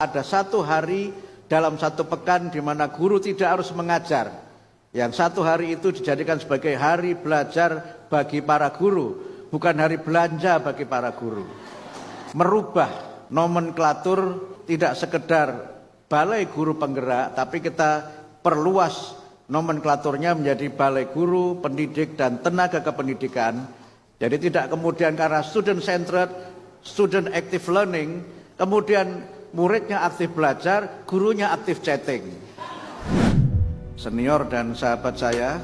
Ada satu hari dalam satu pekan di mana guru tidak harus mengajar. Yang satu hari itu dijadikan sebagai hari belajar bagi para guru, bukan hari belanja bagi para guru. Merubah nomenklatur tidak sekedar balai guru penggerak, tapi kita perluas nomenklaturnya menjadi balai guru, pendidik, dan tenaga kependidikan. Jadi tidak kemudian karena student centered, student active learning, kemudian muridnya aktif belajar, gurunya aktif chatting. Senior dan sahabat saya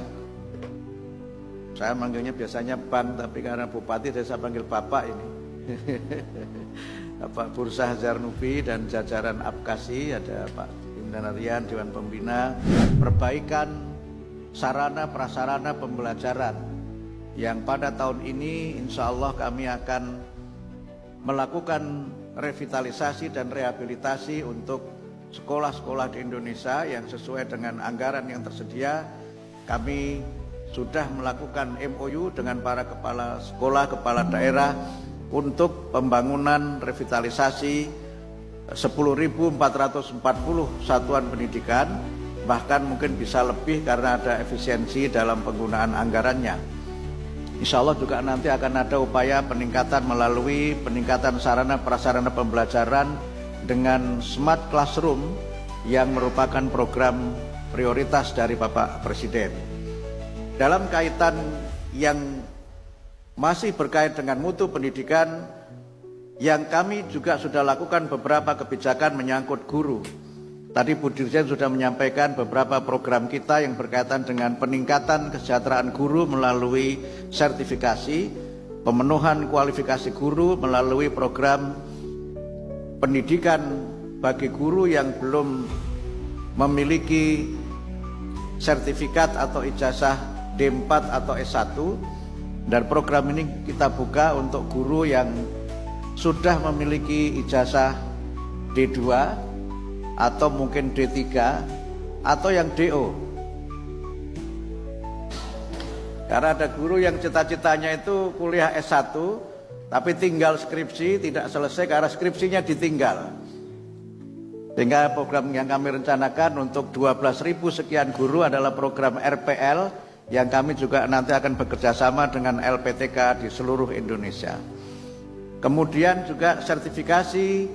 manggilnya biasanya Bang, tapi karena Bupati saya panggil Bapak ini. Bapak Bursah Zarnubi dan jajaran Apkasi, ada Pak Pimpinan Harian, Dewan Pembina, perbaikan sarana prasarana pembelajaran yang pada tahun ini insya Allah kami akan melakukan revitalisasi dan rehabilitasi untuk sekolah-sekolah di Indonesia yang sesuai dengan anggaran yang tersedia. Kami sudah melakukan MOU dengan para kepala sekolah, kepala daerah untuk pembangunan revitalisasi 10.440 satuan pendidikan, bahkan mungkin bisa lebih karena ada efisiensi dalam penggunaan anggarannya. Insya Allah juga nanti akan ada upaya peningkatan melalui peningkatan sarana prasarana pembelajaran dengan Smart Classroom yang merupakan program prioritas dari Bapak Presiden. Dalam kaitan yang masih berkait dengan mutu pendidikan, yang kami juga sudah lakukan beberapa kebijakan menyangkut guru. Tadi Bu Dirjen sudah menyampaikan beberapa program kita yang berkaitan dengan peningkatan kesejahteraan guru melalui sertifikasi, pemenuhan kualifikasi guru melalui program pendidikan bagi guru yang belum memiliki sertifikat atau ijazah D4 atau S1, dan program ini kita buka untuk guru yang sudah memiliki ijazah D2 atau mungkin D3 atau yang DO. Karena ada guru yang cita-citanya itu kuliah S1 tapi tinggal skripsi, tidak selesai karena skripsinya ditinggal. Sehingga program yang kami rencanakan untuk 12.000 sekian guru adalah program RPL yang kami juga nanti akan bekerjasama dengan LPTK di seluruh Indonesia. Kemudian juga sertifikasi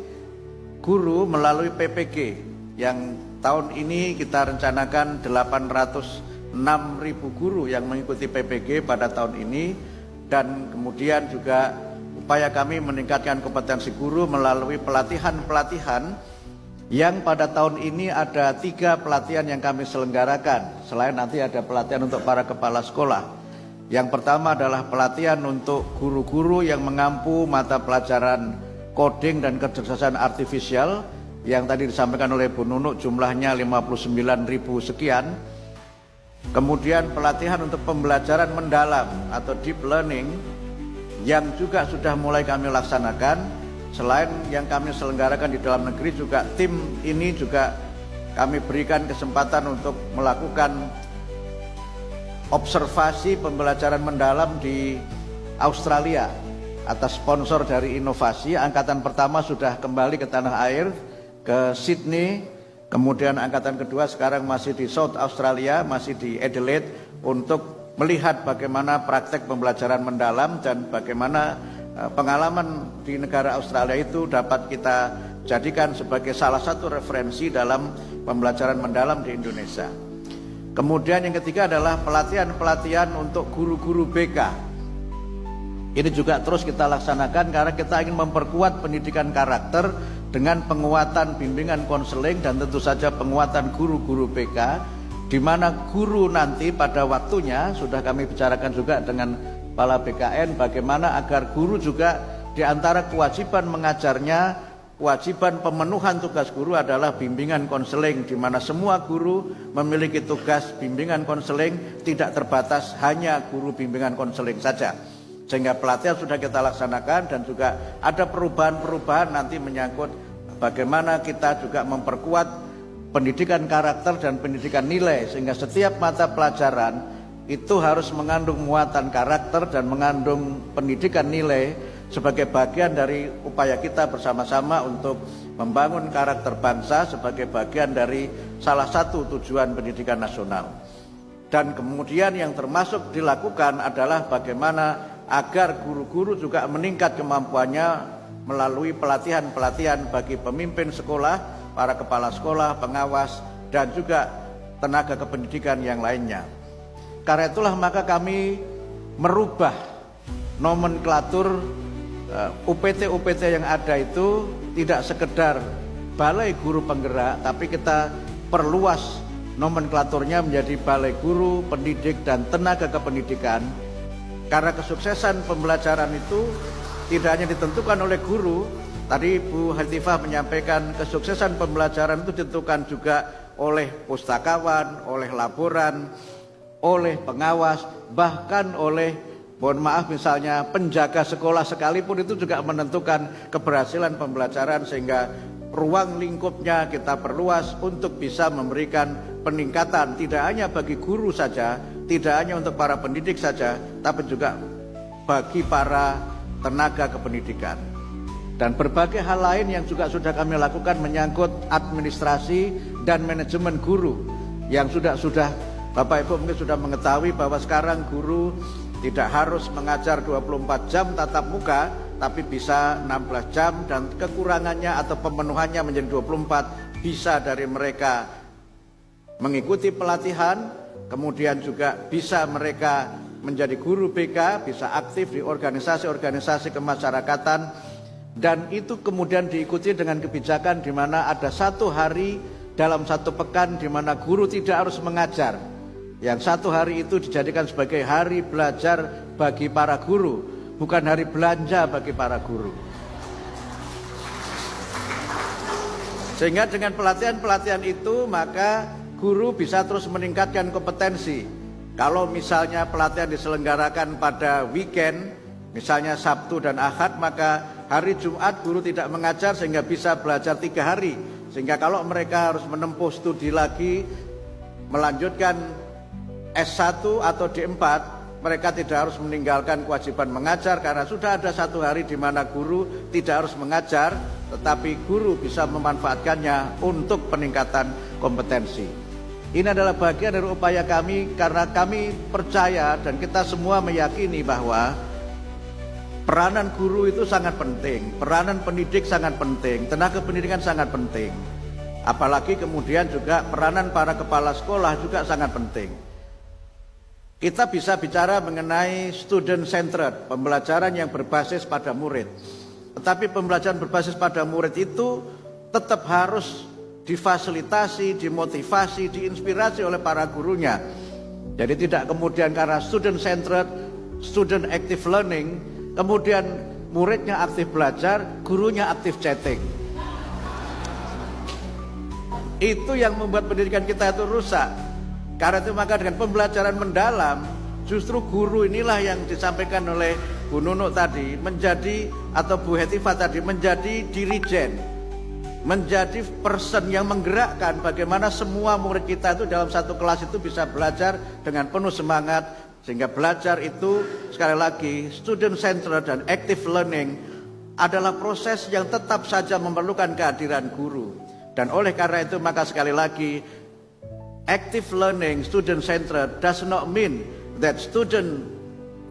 guru melalui PPG yang tahun ini kita rencanakan 806.000 guru yang mengikuti PPG pada tahun ini, dan kemudian juga upaya kami meningkatkan kompetensi guru melalui pelatihan-pelatihan yang pada tahun ini ada 3 pelatihan yang kami selenggarakan. Selain nanti ada pelatihan untuk para kepala sekolah. Yang pertama adalah pelatihan untuk guru-guru yang mengampu mata pelajaran coding dan kecerdasan artifisial yang tadi disampaikan oleh Bu Nunuk jumlahnya 59.000 sekian. Kemudian pelatihan untuk pembelajaran mendalam atau deep learning yang juga sudah mulai kami laksanakan. Selain yang kami selenggarakan di dalam negeri, juga tim ini juga kami berikan kesempatan untuk melakukan observasi pembelajaran mendalam di Australia atas sponsor dari inovasi. Angkatan pertama sudah kembali ke tanah air, ke Sydney, kemudian angkatan kedua sekarang masih di South Australia, masih di Adelaide, untuk melihat bagaimana praktek pembelajaran mendalam dan bagaimana pengalaman di negara Australia itu dapat kita jadikan sebagai salah satu referensi dalam pembelajaran mendalam di Indonesia. Kemudian yang ketiga adalah pelatihan-pelatihan untuk guru-guru BK. Ini juga terus kita laksanakan karena kita ingin memperkuat pendidikan karakter dengan penguatan bimbingan konseling dan tentu saja penguatan guru-guru BK, di mana guru nanti pada waktunya sudah kami bicarakan juga dengan kepala BKN bagaimana agar guru juga di antara kewajiban mengajarnya, kewajiban pemenuhan tugas guru adalah bimbingan konseling, di mana semua guru memiliki tugas bimbingan konseling, tidak terbatas hanya guru bimbingan konseling saja. Sehingga pelatihan sudah kita laksanakan dan juga ada perubahan-perubahan nanti menyangkut bagaimana kita juga memperkuat pendidikan karakter dan pendidikan nilai, sehingga setiap mata pelajaran itu harus mengandung muatan karakter dan mengandung pendidikan nilai sebagai bagian dari upaya kita bersama-sama untuk membangun karakter bangsa sebagai bagian dari salah satu tujuan pendidikan nasional. Dan kemudian yang termasuk dilakukan adalah bagaimana agar guru-guru juga meningkat kemampuannya melalui pelatihan-pelatihan bagi pemimpin sekolah, para kepala sekolah, pengawas, dan juga tenaga kependidikan yang lainnya. Karena itulah maka kami merubah nomenklatur UPT-UPT yang ada itu tidak sekedar balai guru penggerak, tapi kita perluas nomenklaturnya menjadi balai guru, pendidik, dan tenaga kependidikan. Karena kesuksesan pembelajaran itu tidak hanya ditentukan oleh guru. Tadi Bu Hatifah menyampaikan kesuksesan pembelajaran itu ditentukan juga oleh pustakawan, oleh laboran, oleh pengawas, bahkan oleh, mohon maaf, misalnya penjaga sekolah sekalipun itu juga menentukan keberhasilan pembelajaran, sehingga ruang lingkupnya kita perluas untuk bisa memberikan peningkatan tidak hanya bagi guru saja, tidak hanya untuk para pendidik saja, tapi juga bagi para tenaga kependidikan. Dan berbagai hal lain yang juga sudah kami lakukan menyangkut administrasi dan manajemen guru, yang sudah Bapak Ibu mungkin sudah mengetahui bahwa sekarang guru tidak harus mengajar 24 jam tatap muka, tapi bisa 16 jam, dan kekurangannya atau pemenuhannya menjadi 24, bisa dari mereka mengikuti pelatihan, kemudian juga bisa mereka menjadi guru BK, bisa aktif di organisasi-organisasi kemasyarakatan, dan itu kemudian diikuti dengan kebijakan di mana ada satu hari dalam satu pekan di mana guru tidak harus mengajar. Yang satu hari itu dijadikan sebagai hari belajar bagi para guru, bukan hari belanja bagi para guru. Sehingga dengan pelatihan-pelatihan itu maka guru bisa terus meningkatkan kompetensi. Kalau misalnya pelatihan diselenggarakan pada weekend, misalnya Sabtu dan Ahad, maka hari Jumat guru tidak mengajar sehingga bisa belajar 3 hari. Sehingga kalau mereka harus menempuh studi lagi, melanjutkan S1 atau D4, mereka tidak harus meninggalkan kewajiban mengajar, karena sudah ada satu hari di mana guru tidak harus mengajar, tetapi guru bisa memanfaatkannya untuk peningkatan kompetensi. Ini adalah bagian dari upaya kami, karena kami percaya dan kita semua meyakini bahwa peranan guru itu sangat penting, peranan pendidik sangat penting, tenaga pendidikan sangat penting. Apalagi kemudian juga peranan para kepala sekolah juga sangat penting. Kita bisa bicara mengenai student centered, pembelajaran yang berbasis pada murid. Tetapi pembelajaran berbasis pada murid itu tetap harus difasilitasi, dimotivasi, diinspirasi oleh para gurunya. Jadi tidak kemudian karena student centered, student active learning, kemudian muridnya aktif belajar, gurunya aktif chatting. Itu yang membuat pendidikan kita itu rusak. Karena itu maka dengan pembelajaran mendalam, justru guru inilah yang disampaikan oleh Bu Nunuk tadi, menjadi, atau Bu Hetifah tadi, menjadi dirijen, menjadi person yang menggerakkan bagaimana semua murid kita itu dalam satu kelas itu bisa belajar dengan penuh semangat. Sehingga belajar itu, sekali lagi, student centered dan active learning adalah proses yang tetap saja memerlukan kehadiran guru. Dan oleh karena itu maka sekali lagi, active learning, student centered does not mean that students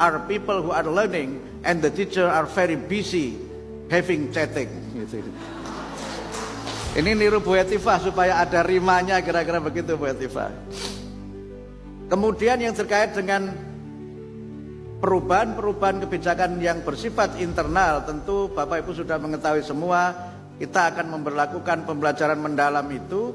are people who are learning and the teacher are very busy having chatting. Ini niru Bu Hetifah supaya ada rimanya, kira-kira begitu Bu Hetifah. Kemudian yang terkait dengan perubahan-perubahan kebijakan yang bersifat internal, tentu Bapak Ibu sudah mengetahui semua, kita akan memberlakukan pembelajaran mendalam itu.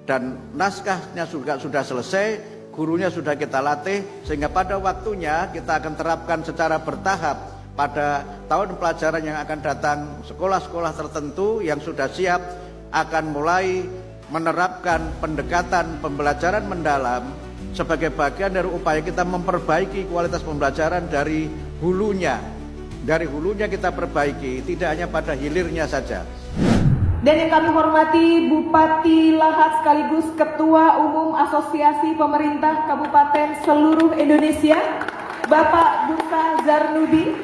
Dan naskahnya juga sudah selesai, gurunya sudah kita latih, sehingga pada waktunya kita akan terapkan secara bertahap pada tahun pelajaran yang akan datang. Sekolah-sekolah tertentu yang sudah siap akan mulai menerapkan pendekatan pembelajaran mendalam sebagai bagian dari upaya kita memperbaiki kualitas pembelajaran dari hulunya. Dari hulunya kita perbaiki, tidak hanya pada hilirnya saja. Dan yang kami hormati Bupati Lahat sekaligus Ketua Umum Asosiasi Pemerintah Kabupaten seluruh Indonesia, Bapak Bursa Zarnudi.